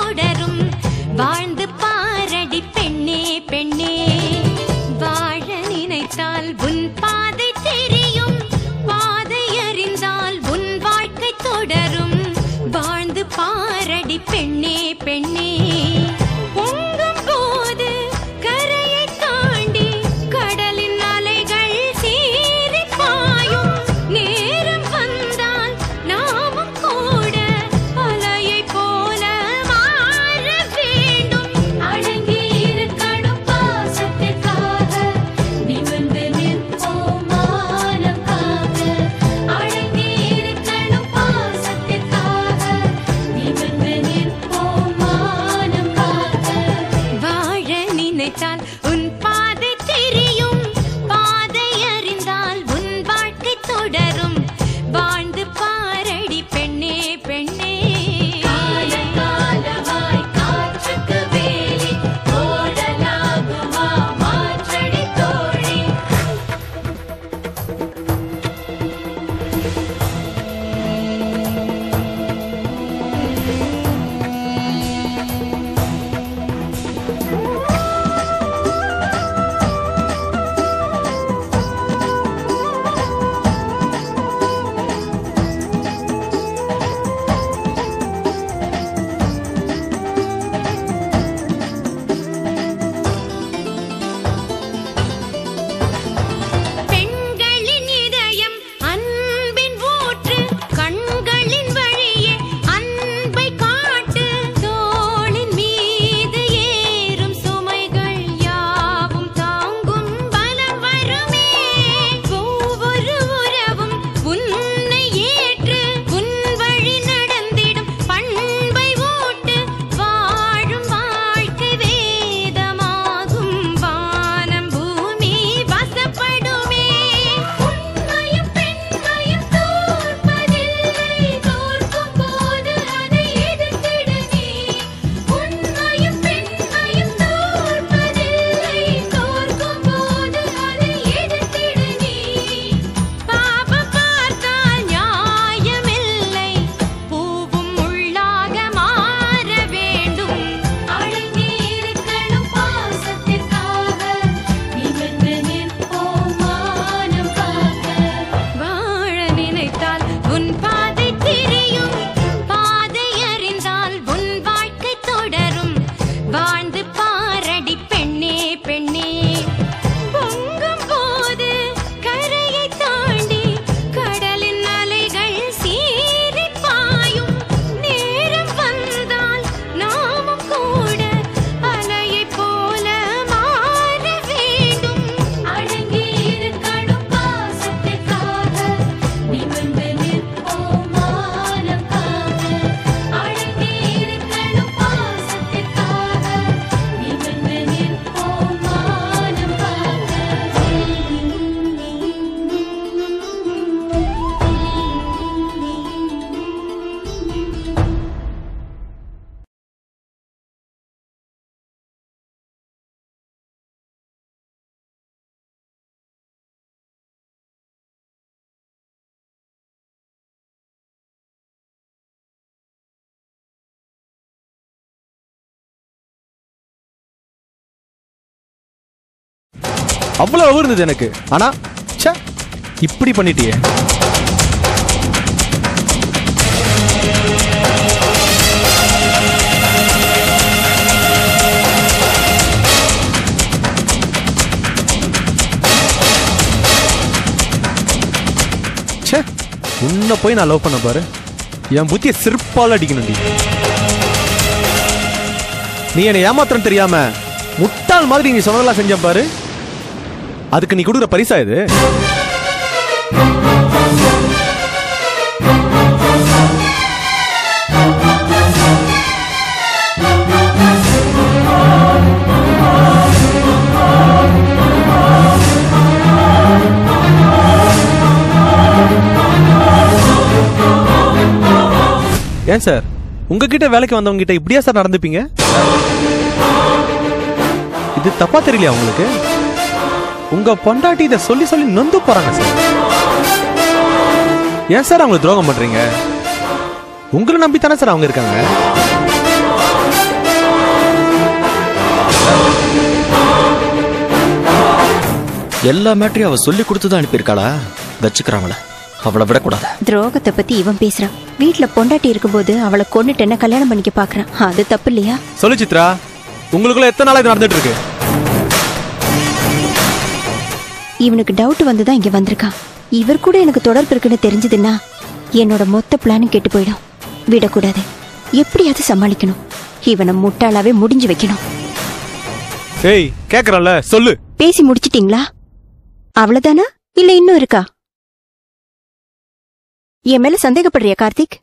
தொடரும் வாழ்ந்து பாரடி பெண்ணே பெண்ணே வாழ நினைத்தால் உன் பாதை தெரியும் பாதை அறிந்தால் உன் வாழ்க்கை தொடரும் வாழ்ந்து பாரடி பெண்ணே பெண்ணே பொங்கும் போது கரையை தாண்டி கடலின் அலைகள் சீறி பாயும் நேரம் வந்தால் நாமும் கூட அலையை போல மாற வேண்டும் அடங்கி இருக்கணும் பாசத்திற்காக நிமிர்ந்து நிற்போம் மானம் காக்க அடங்கி இருக்கணும் பாசத்திற்காக நிமிர்ந்து நிற்போம் மானம் காக்க வாழ நினைத்தால் உன் பாதை தெரியும் பாதை அறிந்தால் உன் வாழ்க்கை தொடரும் வாழ்ந்து பாரடி பெண்ணே பெண்ணே காலகாலமாய் காற்றுக்கு வேலி ஓடலாகுமா மாற்றடி தோழி பெண்களின் இதயம் அன்பின் ஊற்று கண்களின் வழியே அன்பை காட்டு தோளின் மீது ஏறும் சுமைகள் யாவும் தாங்கும் பலம் வருமே ஒவ்வொரு உறவும் உன்னை ஏற்று உன் வழி நடந்திடும் பண்பை ஊட்டு வாழும் வாழ்க்கை வேதமாகும் வானம் பூமி வசப்படுமே உண்மையும் பெண்மையும் தோற்பதில்லை தோற்கும் போது அதை எதிர்த்திடு நீ உண்மையும் பெண்மையும் தோற்பதில்லை தோற்கும் போது அதை எதிர்த்திடு நீ பாவம் பார்த்தால் நியாயமில்லை பூவும் உள்ளாக மாற வேண்டும் அடங்கி இருக்கணும் பாசத்திற்காக நிமிர்ந்து நிற்போம் மானம் காக்க வாழ நினைத்தால் உன் பாதை தெரியும் பாதை அறிந்தால் உன் வாழ்க்கை தொடரும் வாழ்ந்து பாரடி பெண்ணே பெண்ணே பொங்கும் போது கரையை தாண்டி கடலின் அலைகள் சீறி பாயும் நேரம் வந்தால் நாமும் கூட அலையை போல மாற வேண்டும் அடங்கி இருக்கணும் பாசத்திற்காக நிமிர்ந்து நிற்போம் மானம் காக்க அடங்கி இருக்கணும் பாசத்திற்காக நிமிர்ந்து நிற்போம் மானம் காக்க அவ்வளவு இருந்தது எனக்கு. ஆனா ச்சே, இப்படி பண்ணிட்டியே. ச்சே, உன்னை போய் நான் லவ் பண்ண பாரு. என் புத்தியை சிற்பால் அடிக்கணும். நீ என்னை ஏமாத்திரம் தெரியாம முட்டாள் மாதிரி நீ சொன்னதெல்லாம் செஞ்ச பாரு. அதுக்கு நீ கொடுக்குற பரிசா இது? ஏன் சார், உங்ககிட்ட வேலைக்கு வந்தவங்க கிட்ட இப்படியா சார் நடந்துப்பீங்க? இது தப்பா தெரியலையா உங்களுக்கு? உங்க பொண்டாட்டி இதை சொல்லி சொல்லி நொந்து போறாங்க சார். ஏன் சார் அவங்களுக்கு துரோகம் பண்றீங்க? உங்களை நம்பித்தானே சார் அவங்க இருக்காங்க. எல்லா மேட்டரையும் அவ சொல்லி கொடுத்துதான் அனுப்பியிருக்காளா? வச்சுக்கிறாங்கள, அவளை விடக்கூடாது. துரோகத்தை பத்தி இவன் பேசுறான். வீட்டுல பொண்டாட்டி இருக்கும்போது அவளை கொண்டுட்டு என்ன கல்யாணம் பண்ணிக்க பாக்குறான். அது தப்பு இல்லையா? சொல்லு சித்ரா, உங்களுக்குள்ள எத்தனை நாளா இது நடந்துட்டு இருக்கு? இவனுக்கு டவுட் வந்துதான் இங்க வந்திருக்கான். இவர் கூட எனக்கு தொடர்பு இருக்குன்னு தெரிஞ்சதுன்னா என்னோட மொத்த பிளானும் கெட்டு போயிடும். விடக்கூடாது, எப்படியாவது சமாளிக்கணும். இவனை முட்டாளாவே முடிஞ்சு வைக்கணும். ஏய், கேக்குறல்ல, சொல்லு. பேசி முடிச்சிட்டீங்களா? அவ்வளவுதானா இல்ல இன்னும் இருக்கா? என் மேல சந்தேகப்படுறியா கார்த்திக்?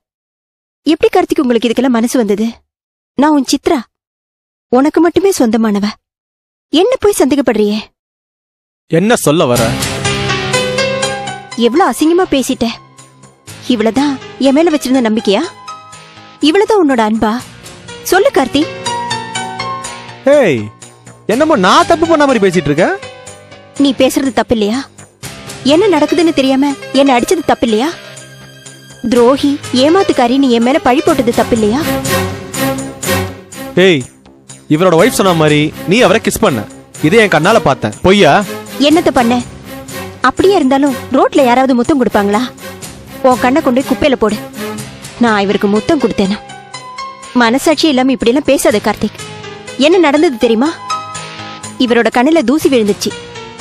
எப்படி கார்த்திக் உங்களுக்கு இதுக்கெல்லாம் மனசு வந்தது? நான் உன் சித்ரா, உனக்கு மட்டுமே சொந்தமானவ. என்ன போய் சந்தேகப்படுறியே? என்ன சொல்ல வர? எவ்வளவு அசிங்கமா பேசிட்ட. இவ்வளவுதான் என் மேல வச்சிருந்த நம்பிக்கையா? இவ்வளவுதான் உன்னோட அன்பா? சொல்லு கார்த்தி. ஏய், என்னமோ நான் தப்பு பண்ண மாதிரி பேசிட்டு இருக்க. நீ பேசுறது தப்பு இல்லையா? என்ன நடக்குதுன்னு தெரியாம என்ன அடிச்சது தப்பு இல்லையா? துரோகி, ஏமாத்துக்காரி நீ என் மேல பழி போட்டது தப்பு இல்லையா? ஏய், இவரோட வைஃப் சொன்ன மாதிரி நீ அவரை கிஸ் பண்ண, இதை என் கண்ணால பார்த்தேன். பொய்யா? என்னத்த பண்ண? அப்படியே இருந்தாலும் ரோட்ல யாராவது முத்தம் கொடுப்பாங்களா? உன் கண்ணை கொண்டு போய் குப்பையில போடு. நான் இவருக்கு முத்தம் கொடுத்தேனா? மனசாட்சி இல்லாம இப்படி எல்லாம் பேசாத கார்த்திக். என்ன நடந்தது தெரியுமா? இவரோட கண்ணுல தூசி விழுந்துச்சு,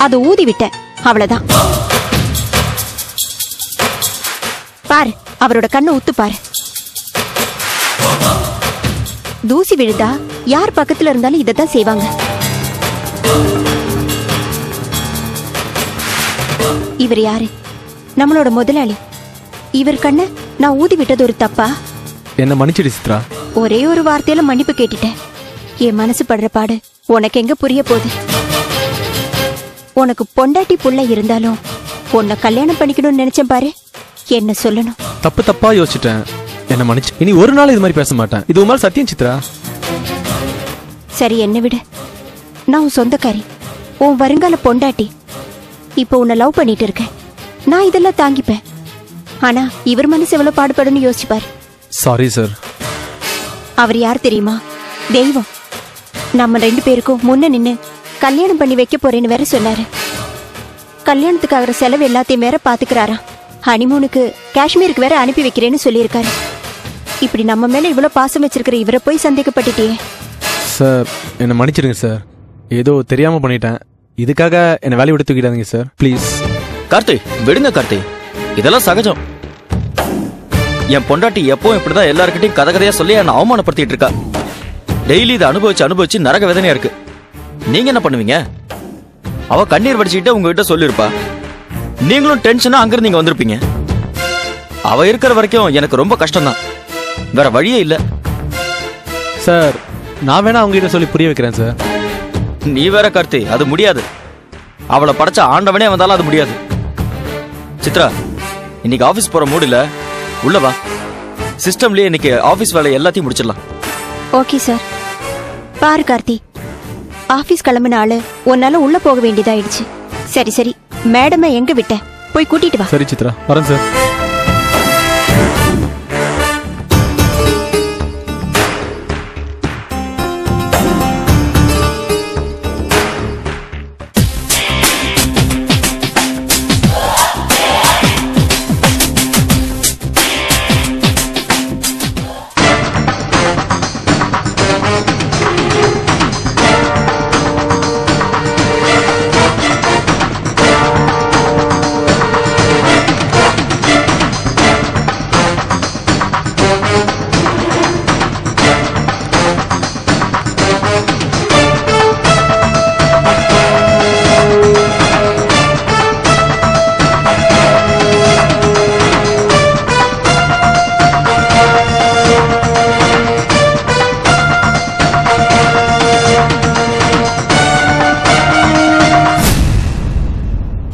அதை ஊதி விட்டேன், அவ்வளவுதான். பாரு, அவரோட கண்ணை உத்து பாரு. தூசி விழுந்தா யார் பக்கத்துல இருந்தாலும் இதத்தான் செய்வாங்க. இவர் யாரு? நம்மளோட முதலாளி. இவர் கண்ண நான் ஊதி விட்டது ஒரு தப்பா? என்ன மன்னிச்சிடு சித்ரா. ஒரே ஒரு வார்த்தையில மன்னிப்பு கேட்டுட்டேன். என் மனசு படுற பாடு உனக்கு எங்க புரிய போகுது? உனக்கு பொண்டாட்டி புள்ள இருந்தாலும் உன்னை கல்யாணம் பண்ணிக்கணும்னு நினைச்சேன் பாரு. என்ன சொல்லணும்? தப்பு தப்பா யோசிச்சிட்டேன், என்ன மன்னிச்சு. இனி ஒரு நாள் இது மாதிரி பேச மாட்டேன். இது உமால் சத்தியம் சித்ரா. சரி, என்ன விடு. நான் உன் சொந்தக்காரி, உன் வருங்கால பொண்டாட்டி. இப்போ உன்னை லவ் பண்ணிட்டு இருக்கேன். நான் இதெல்லாம் தாங்கிப்பேன். ஆனா இவர் மனசு எவ்வளவு பாடுபடுன்னு யோசிச்சுப்பாரு. Sorry sir. அவர் யார் தெரியுமா? தெய்வம். நம்ம 2 பேருக்கும் முன்ன நின்னு கல்யாணம் பண்ணி வைக்க போறேன்னு வேற சொன்னாரு. கல்யாணத்துக்கு ஆகிற செலவு எல்லாத்தையும் வேற பாத்துக்கிறாராம். ஹனிமூனுக்கு காஷ்மீருக்கு வேற அனுப்பி வைக்கிறேன்னு சொல்லியிருக்காரு. இப்படி நம்ம மேல இவ்வளவு பாசம் வச்சிருக்கிற இவரை போய் சந்தேகப்பட்டுட்டியே. சார், என்ன மன்னிச்சிடுங்க சார். ஏதோ தெரியாம பண்ணிட்டேன். இதுக்காக என்ன வேலையை விட்டு தூக்கிடாதீங்க சார், ப்ளீஸ். கார்த்தி, விடுங்க கார்த்தி, இதெல்லாம் சகஜம். என் பொண்டாட்டி எப்பவும் இப்படிதான் எல்லாருக்கிட்டையும் கதை கதையா சொல்லி என்ன அவமானப்படுத்திட்டு இருக்கா. டெய்லி இதை அனுபவிச்சு நரக வேதனையா இருக்கு. நீங்க என்ன பண்ணுவீங்க? அவ கண்ணீர் வடிச்சுக்கிட்ட உங்ககிட்ட சொல்லிருப்பா. நீங்களும் டென்ஷனா அங்கிருந்து நீங்க வந்திருப்பீங்க. அவ இருக்கிற வரைக்கும் எனக்கு ரொம்ப கஷ்டம்தான், வேற வழியே இல்ல. சார், நான் வேணா அவங்க கிட்ட சொல்லி புரிய வைக்கிறேன் சார். நீ வேற கார்த்தி, அது முடியாது. அவளை படைச்ச ஆண்டவனே வந்தாலும் அது முடியாது. சித்ரா, இன்னைக்கு ஆபீஸ் போற மூடு இல்ல, உள்ள வா. சிஸ்டம்லயே இன்னைக்கு ஆபீஸ் வேலை எல்லாத்தையும் முடிச்சிடலாம். Okay sir. பாரு கார்த்தி, ஆபீஸ் கிளம்பின ஆளு உன்னால உள்ள போக வேண்டியதாயிடுச்சு. சரி சரி, மேடமை எங்க விட்ட? போய் கூட்டிட்டு வா. சரி சித்ரா, வரேன் சார்.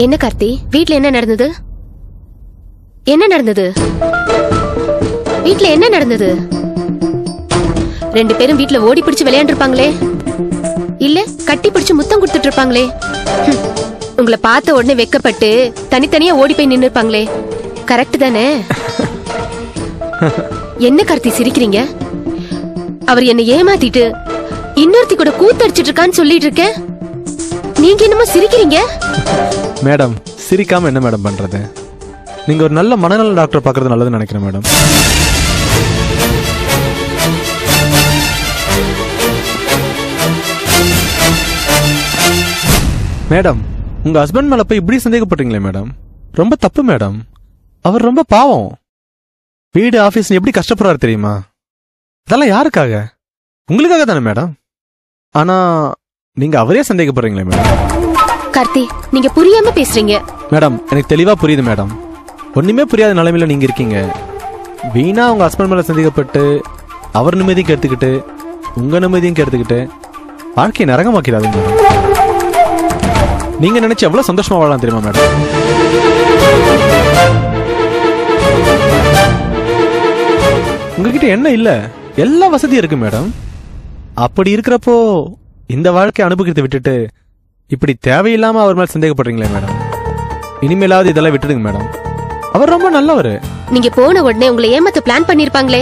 என்ன கார்த்தி, வீட்ல என்ன நடந்தது? என்ன நடந்தது? வீட்ல என்ன நடந்தது? 2 பேரும் வீட்ல ஓடி பிடிச்சு விளையாண்டுருப்பாங்களே, இல்ல கட்டி பிடிச்சு முத்தம் கொடுத்துட்டு இருப்பாங்களே. உங்களை பார்த்த உடனே வெக்கப்பட்டு தனித்தனியா ஓடி போய் நின்னு இருப்பாங்களே. கரெக்ட் தானே? என்ன கார்த்தி சிரிக்கிறீங்க? அவர் என்ன ஏமாத்திட்டு இன்னொருத்தி கூட கூத்தடிச்சிட்டு இருக்கான்னு சொல்லிட்டு இருக்க. நீங்க என்னமோ சிரிக்கிறீங்க? மேடம் சிரிக்காம என்ன மேடம் பண்றது? நீங்க ஒரு நல்ல மனநல டாக்டர் பார்க்கறது நல்லதுன்னு நினைக்கிறேன் மேடம். மேடம் உங்க ஹஸ்பண்ட் மேல போய் இப்படி சந்தேகப்படுறீங்களே மேடம், ரொம்ப தப்பு மேடம். அவர் ரொம்ப பாவம். வீடு ஆபீஸ் எப்படி கஷ்டப்படுறாரு தெரியுமா? அதெல்லாம் யாருக்காக? உங்களுக்காக தானே மேடம். ஆனா நீங்க அவரே சந்தேகப்படுறீங்களே மேடம். கார்த்தி, நீங்க புரியாம பேசுறீங்க. மேடம் எனக்கு தெளிவா புரியுது மேடம். ஒண்ணுமே புரியாத நிலைமையில நீங்க இருக்கீங்க. வீணா உங்க ஹஸ்பண்ட் மேல சந்தேகப்பட்டு அவர் நிம்மதியும் கெடுத்துக்கிட்டு உங்க நிம்மதியும் கெடுத்துக்கிட்டு வாழ்க்கையை நரகமாக்கிறாதுங்க மேடம். நீங்க நினைச்சு எவ்வளவு சந்தோஷமா வாழலாம் தெரியுமா மேடம்? உங்ககிட்ட என்ன இல்ல, எல்லா வசதியும் இருக்கு மேடம். அப்படி இருக்கிறப்போ இந்த வாழ்க்கை அனுபவிக்கிறத விட்டுட்டு இப்படி தேவையில்லாம அவர் மேல சந்தேகப்படுறீங்களே மேடம். இனிமேலாவது இதெல்லாம் விட்டுடுங்க மேடம். அவர் ரொம்ப நல்லவரு. நீங்க போன உடனே உங்களை ஏமாத்த பிளான் பண்ணிருப்பாங்களே,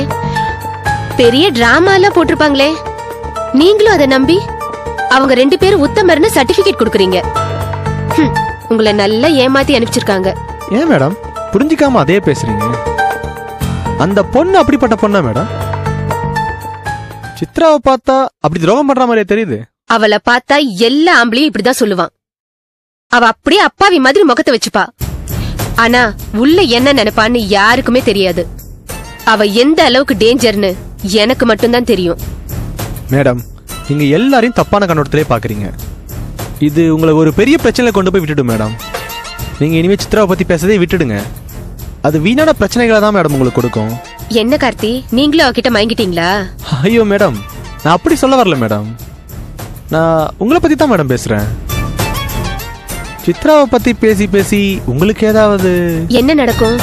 பெரிய டிராமா எல்லாம் போட்டிருப்பாங்களே. நீங்களும் அதை நம்பி அவங்க 2 பேரும் உத்தமர்னு சர்டிபிகேட் கொடுக்குறீங்க. உங்களை நல்லா ஏமாத்தி அனுப்பிச்சிருக்காங்க. ஏன் மேடம் புரிஞ்சிக்காம அதே பேசுறீங்க? அந்த பொண்ணு அப்படிப்பட்ட பொண்ணா மேடம்? சித்ராவை பார்த்தா அப்படி துரோகம் பண்ற மாதிரியே தெரியுது. அவளை பார்த்தா எல்லா ஆம்பளையும் இப்படிதான் சொல்லுவான். அவ அப்படியே அப்பாவி மாதிரி முகத்தை வச்சுப்பா. ஆனா உள்ள என்ன நினைப்பான்னு யாருக்குமே தெரியாது. அவ எந்த அளவுக்கு டேஞ்சர்னு எனக்கு மட்டும்தான் தெரியும். மேடம் நீங்க எல்லாரையும் தப்பான கண்ணோட்டத்திலே பாக்குறீங்க. இது உங்களை ஒரு பெரிய பிரச்சனையில கொண்டு போய் விட்டுடும் மேடம். நீங்க இனிமே சித்ராவை பத்தி பேசதே விட்டுடுங்க. அது வீணான பிரச்சனைகளை தான் மேடம் உங்களுக்கு கொடுக்கும். என்ன கார்த்தி, நீங்களும் அவகிட்ட மயங்கிட்டீங்களா? ஐயோ மேடம், நான் அப்படி சொல்ல வரல மேடம். நான் உங்களை பத்தி தான் மேடம் பேசுறேன். சித்ராவை பத்தி பேசி பேசி உங்களுக்கு ஏதாவது என்ன நடக்கும்?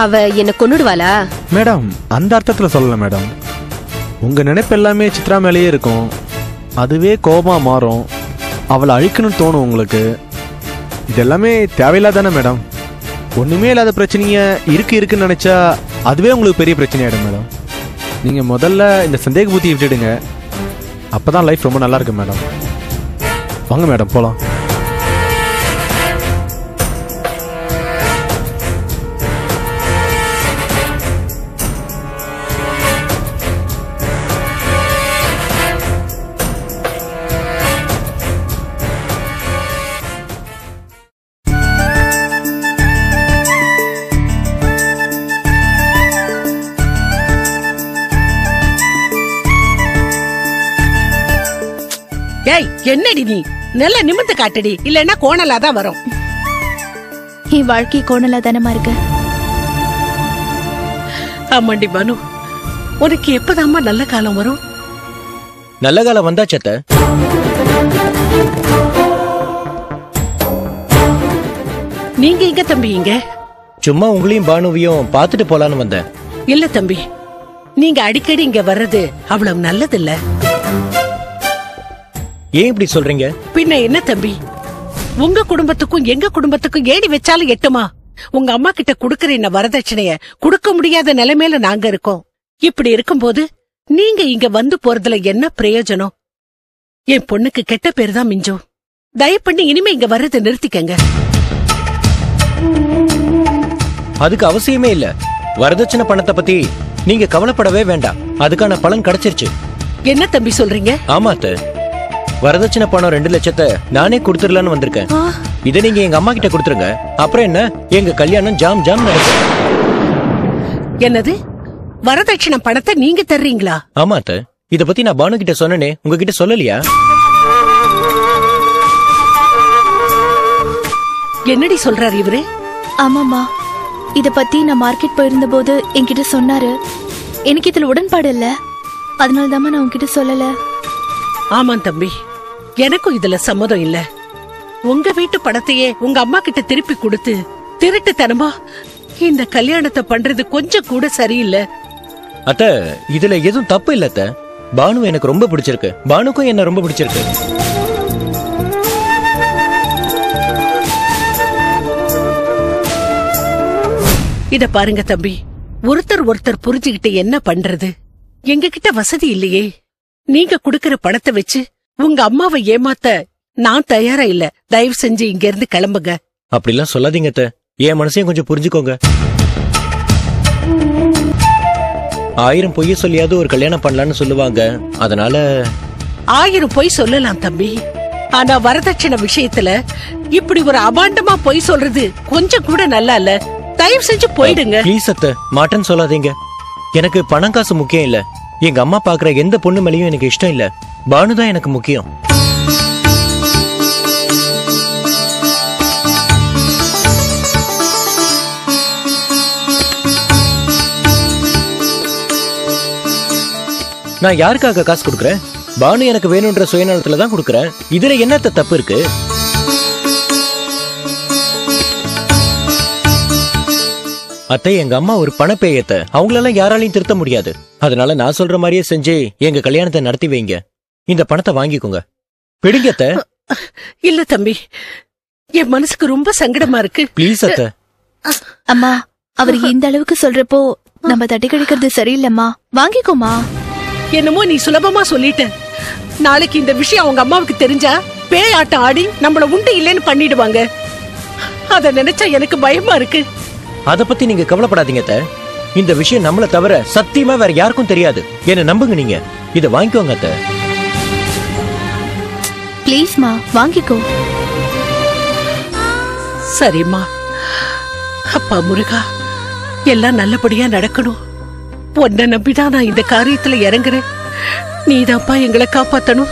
அவ என்ன கொன்னுடுவாளா? மேடம் அந்த அர்த்தத்துல சொல்லல மேடம். உங்க நினைப்பு எல்லாமே சித்ரா மேலேயே இருக்கும். அதுவே கோபமா மாறும். அவளை அழிக்கணும்னு தோணும் உங்களுக்கு. இதெல்லாமே தேவையில்லாதானே மேடம்? ஒண்ணுமே இல்லாத பிரச்சனைய இருக்குன்னு நினைச்சா அதுவே உங்களுக்கு பெரிய பிரச்சனையாயிடும் மேடம். நீங்க முதல்ல இந்த சந்தேக புத்தியை விட்டுடுங்க. அப்பதான் லைஃப் ரொம்ப நல்லா இருக்கு மேடம். வாங்க மேடம் போலாம். ஏய் என்னடி நீ நல்ல நிமிர்ந்து காட்டடி, இல்லன்னா கோணலாதான் வரும். என் வாழ்க்கை கோணலா தானமா இருக்கு. ஆமாண்டி பானு, உனக்கு எப்பதாம்மா நல்ல காலம் வரும்? நல்ல காலம் வந்தாச்சத்த. நீங்க எங்க தம்பி? இங்க சும்மா உங்களையும் பானுவையும் பாத்துட்டு போலான்னு வந்தேன். இல்ல தம்பி, நீங்க அடிக்கடி இங்க வர்றது அவ்வளவு நல்லதில்ல. ஏன் இப்படி சொல்றீங்க? பின்ன என்ன தம்பி, உங்க குடும்பத்துக்கும் எங்க குடும்பத்துக்கும் ஏடி வச்சாலும் எட்டுமா? உங்க அம்மா கிட்ட குடுக்கற இந்த வரதட்சணைய குடுக்க முடியாத நிலைமையில நாங்க இருக்கோம். இப்படி இருக்கும்போது நீங்க இங்க வந்து போறதுல என்ன பிரயோஜனம்? என் பொண்ணுக்கு கெட்ட பேரு தான் மிஞ்சும். தயவு பண்ணி இனிமே இங்க வர்றதை நிறுத்திக்கங்க. அதுக்கு அவசியமே இல்ல. வரதட்சணை பணத்தை பத்தி நீங்க கவலைப்படவே வேண்டாம். அதுக்கான பலன் கிடைச்சிருச்சு. என்ன தம்பி சொல்றீங்க? ஆமாத்த, வரதட்சணை பணம் 2 லட்சத்தை நானே கொடுத்துடலான்னு வந்திருக்கேன். இதை நீங்க எங்க அம்மா கிட்ட கொடுத்துருங்க. அப்புறம் என்ன, எங்க கல்யாணம் ஜாம் ஜாம் நடக்கும். என்னது, வரதட்சணை பணத்தை நீங்க தர்றீங்களா? ஆமாத்த, இத பத்தி நான் பானு கிட்ட சொன்னனே, உங்ககிட்ட சொல்லலையா? என்னடி சொல்றாரு இவரு? ஆமாமா, இத பத்தி நான் மார்க்கெட் போயிருந்த போது என்கிட்ட சொன்னாரு. எனக்கு இதுல உடன்பாடு இல்ல, அதனாலதான் நான் உன்கிட்ட சொல்லல. ஆமாம் தம்பி, எனக்கும் இதுல சம்மதம் இல்ல. உங்க வீட்டு பணத்தையே உங்க அம்மா கிட்ட திருப்பி கொடுத்து திருட்டுத்தனமா இந்த கல்யாணத்தை பண்றது கொஞ்சம் கூட சரியில்லை. அத்த, இதுல எதுவும் தப்பு இல்ல அத்த. பானு எனக்கு ரொம்ப பிடிச்சிருக்கு. பானுக்கும் என்ன ரொம்ப பிடிச்சிருக்கு. இத பாருங்க தம்பி, ஒருத்தர் புரிஞ்சுகிட்டு என்ன பண்றது? எங்க கிட்ட வசதி இல்லையே. நீங்க குடுக்கற பணத்தை வச்சு உங்க அம்மாவை ஏமாத்த நான் தயாரா இல்ல. தயவு செஞ்சு இங்க இருந்து கிளம்புங்க. அப்படிலாம் சொல்லாதீங்க அத்தை. என் மனசையும் கொஞ்சம் புரிஞ்சுக்கோங்க. 1000 பொய்ய சொல்லியாவது ஒரு கல்யாணம் பண்ணலான்னு சொல்லுவாங்க. அதனால 1000 பொய் சொல்லலாம் தம்பி. ஆனா வரதட்சணை விஷயத்துல இப்படி ஒரு அபாண்டமா பொய் சொல்றது கொஞ்சம் கூட நல்லா இல்ல. தயவு செஞ்சு போயிடுங்க. ப்ளீஸ் அத்தை, மாட்டேன்னு சொல்லாதீங்க. எனக்கு பணம் காசு முக்கியம் இல்ல. எங்க அம்மா பாக்குற எந்த பொண்ணு மேலயும் எனக்கு இஷ்டம் இல்ல. பானு தான் எனக்கு முக்கியம். நான் யாருக்காக காசு கொடுக்கறேன்? பானு எனக்கு வேணும்ன்ற சுயநலத்துல தான் கொடுக்கறேன். இதுல என்னத்த தப்பு இருக்கு? அத்தை, எங்க அம்மா ஒரு பணப்பேயத்தை. அவங்களெல்லாம் யாராலையும் திருத்த முடியாது. அதனால நான் சொல்ற மாதிரியே செஞ்சு எங்க கல்யாணத்தை நடத்தி வைங்க. இந்த பணத்தை வாங்கிக்கோங்க. பிடிங்க அத்தை. இல்ல தம்பி, என் மனசுக்கு ரொம்ப சங்கடமா இருக்கு. ப்ளீஸ் அத்தை. அம்மா, அவர் இந்த அளவுக்கு சொல்றப்போ நம்ம தட்டி கழிக்கிறது சரியில்லைம்மா. வாங்கிக்கோமா. என்னமோ நீ சுலபமா சொல்லிட்ட. நாளைக்கு இந்த விஷயம் அவங்க அம்மாவுக்கு தெரிஞ்சா பேய் ஆட்டம் ஆடி நம்மள உண்டு இல்லைன்னு பண்ணிடுவாங்க. அத நினைச்சா எனக்கு பயமா இருக்கு. அத பத்தி நீங்க கவலைப்படாதீங்க அத்தை. இந்த விஷயம் நம்மள தவிர சத்தியமா வேற யாருக்கும் தெரியாது. என்ன நம்புங்க. நீங்க இத வாங்கிக்கோங்க அத்தை. ப்ளீஸ்மா, வாங்கிக்கோ. சரிம்மா. அப்பா முருகா, எல்லாம் நல்லபடியா நடக்கணும். உன்னை நம்பிதான் நான் இந்த காரியத்துல இறங்குறேன். நீதான்ப்பா எங்களை காப்பாத்தணும்.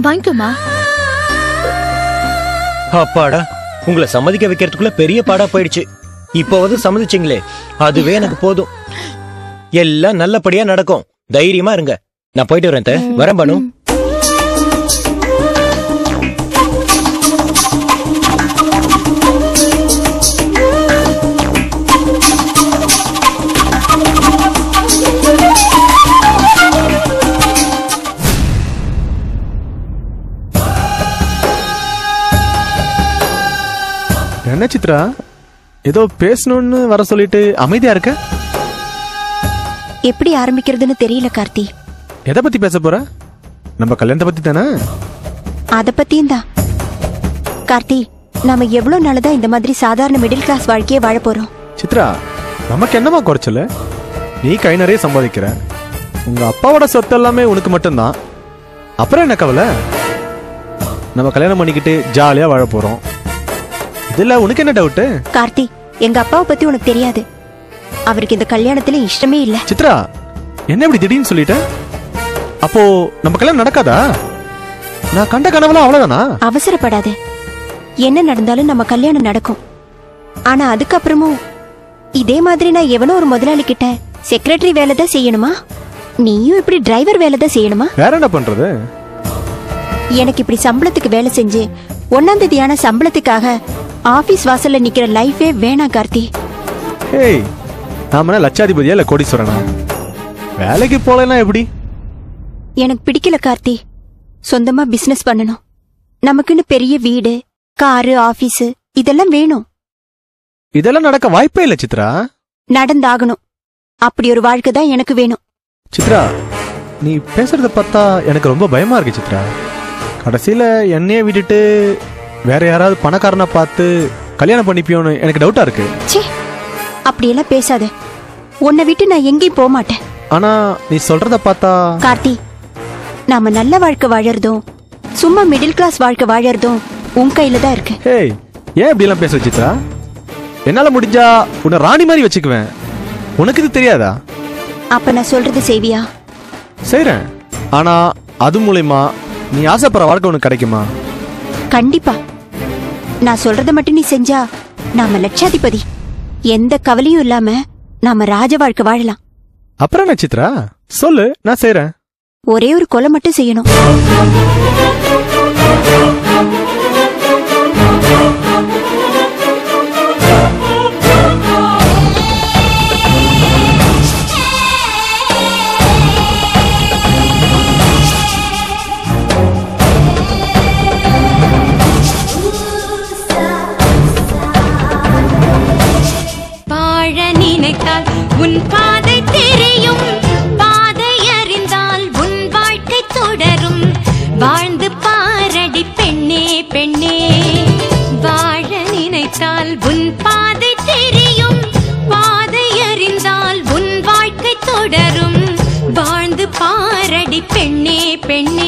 வாங்கிக்கோமா. அப்பாடா, உங்களை சம்மதிக்க வைக்கிறதுக்குள்ள பெரிய பாடா போயிடுச்சு. இப்போவது சம்மதிச்சிங்களே, அதுவே எனக்கு போதும். எல்லாம் நல்லபடியா நடக்கும். தைரியமா இருங்க. நான் போயிட்டு வரேன் அத்தை. வரேன் பானு. என்ன சித்ரா, ஏதோ பேசணும்னு வர சொல்லிட்டு அமைதியா இருக்க? எப்படி ஆரம்பிக்கிறதுன்னு தெரியல கார்த்தி. எதை பத்தி பேச போற? நம்ம கல்யாணத்தை பத்தி தானே? அத பத்தியும் தான். கார்த்தி, நாம எவ்வளவு நாளுதான் இந்த மாதிரி சாதாரண மிடில் கிளாஸ் வாழ்க்கையே வாழ போறோம்? சித்ரா, நமக்கு என்னமா குறைச்சல? நீ கை நிறைய சம்பாதிக்கிற. உங்க அப்பாவோட சொத்து எல்லாமே உனக்கு மட்டும்தான். அப்புறம் என்ன கவலை? நம்ம கல்யாணம் பண்ணிக்கிட்டு ஜாலியா வாழ போறோம். இதுல உனக்கு என்ன டவுட்? கார்த்தி, எங்க அப்பாவை பத்தி உனக்கு தெரியாது. அவருக்கு இந்த கல்யாணத்துல இஷ்டமே இல்ல. சித்ரா, என்ன இப்படி திடீர்னு சொல்லிட்ட? அப்போ நம்ம கல்யாணம் நடக்காதா? நான் கண்ட கனவுலாம் அவ்வளவுதானா? அவசரப்படாத. என்ன நடந்தாலும் நம்ம கல்யாணம் நடக்கும். ஆனா அதுக்கப்புறமும் இதே மாதிரி நான் எவனோ ஒரு முதலாளி கிட்ட செக்ரட்டரி வேலை தான் செய்யணுமா? நீயும் இப்படி டிரைவர் வேலை தான் செய்யணுமா? வேற என்ன பண்றது? எனக்கு இப்படி சம்பளத்துக்கு வேலை செஞ்சு 1ஆம் தேதியான சம்பளத்துக்காக ஆபீஸ் வாசல்ல நிக்கிற லைஃபே வேணாம் கார்த்தி. ஏய், நாம லட்சாதிபதியா இல்ல கோடீஸ்வரனா? வேலைக்கு போலனா எப்படி? எனக்கு பிடிக்கல கார்த்தி. சொந்தமா பிசினஸ் பண்ணணும். நமக்குன்னு பெரிய வீடு, காரு, ஆபீஸ் இதெல்லாம் வேணும். இதெல்லாம் நடக்க வாய்ப்பே இல்ல சித்ரா. நடந்தாகணும். அப்படி ஒரு வாழ்க்கை தான் எனக்கு வேணும். சித்ரா, நீ பேசுறத பார்த்தா எனக்கு ரொம்ப பயமா இருக்கு சித்ரா. கடைசியில என்னையே விட்டுட்டு வேற யாராவது பணக்காரனை பார்த்து கல்யாணம் பண்ணிப்பியோன்னு எனக்கு டவுட்டா இருக்கு. ச்சே, அப்படியெல்லாம் பேசாத. உன்னை விட்டு நான் எங்கேயும் போக மாட்டேன். ஆனா நீ சொல்றத பார்த்தா கார்த்தி, நாம நல்ல வாழ்க்கை வாழறதும் சும்மா மிடில் கிளாஸ் வாழ்க்கை வாழறதும் உன் கையில தான் இருக்கு. ஏய், ஏன் இப்படி எல்லாம் பேசுற சித்ரா? என்னால முடிஞ்சா உன்னை ராணி மாதிரி வச்சுக்குவேன். உனக்கு இது தெரியாதா? அப்ப நான் சொல்றது செய்வியா? செய்றேன். ஆனா அது மூலமா நீ ஆசைப்படுற வாழ்க்கை உனக்கு கிடைக்குமா? கண்டிப்பா. நான் சொல்றத மட்டும் நீ செஞ்சா நாம லட்சாதிபதி. எந்த கவலையும் இல்லாம நாம ராஜ வாழ்க்கை வாழலாம். அப்புறம் என்ன சித்ரா, சொல்லு, நான் செய்றேன். ஒரே ஒரு கொலை மட்டும் செய்யணும். உன் பாதை தெரியும், பாதை அறிந்தால் உன் வாழ்க்கை தொடரும். பெண்ணே பெண்ணே